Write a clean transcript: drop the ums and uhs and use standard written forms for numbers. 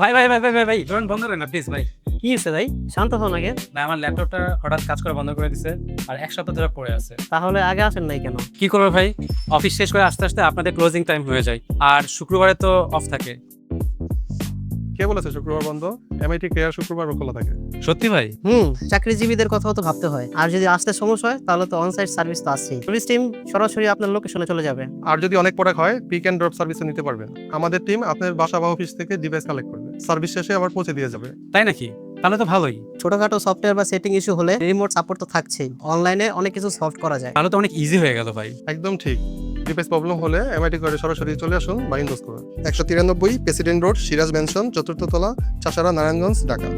ভাই ভাই ভাই ভাই ভাই ভাই ড্রোন বন্ধ করেন না প্লিজ ভাই। কি হয়েছে ভাই? শান্ত হন আগে। না আমার ল্যাপটপটা হঠাৎ কাজ করা বন্ধ করে দিছে আর এক সপ্তাহ ধরে পড়ে আছে। তাহলে আগে আসেন নাই কেন? কি করবো ভাই, অফিস শেষ করে আস্তে আস্তে আপনাদের ক্লোজিং টাইম হয়ে যায়, আর শুক্রবারে তো অফ থাকে। কে বলেছে শুক্রবার বন্ধ? এমআইটি কেয়ার শুক্রবারও খোলা থাকে। সত্যি ভাই? চাকরিজীবীদের কথাও তো ভাবতে হয়। আর যদি আসতে সমস্যা হয় তাহলে তো অনসাইট সার্ভিস তো আছেই। সার্ভিস টিম সরাসরি আপনার লোকেশনে চলে যাবে। আর যদি অনেক প্রোডাক্ট হয় পিক অ্যান্ড ড্রপ সার্ভিসে নিতে পারবেন। আমাদের টিম আপনার বাসা বা অফিস থেকে ডিভাইস কালেক্ট করবে, সার্ভিস শেষে আবার পৌঁছে দিয়ে যাবে। তাই নাকি? তাহলে তো ভালোই। ছোটখাটো সফটওয়্যার বা সেটিং ইস্যু হলে রিমোট সাপোর্ট তো থাকছেই। অনলাইনে অনেক কিছু সলভ করা যায়। তাহলে তো অনেক ইজি হয়ে গেল ভাই। একদম ঠিক। ডিভাইস প্রবলেম হলে এমআইটি করে সরাসরি চলে আসুন বা ইনবক্স করুন। 193 president road, Siraj mansion, 4th তলা, চাষারা, নারায়ণগঞ্জ, ঢাকা।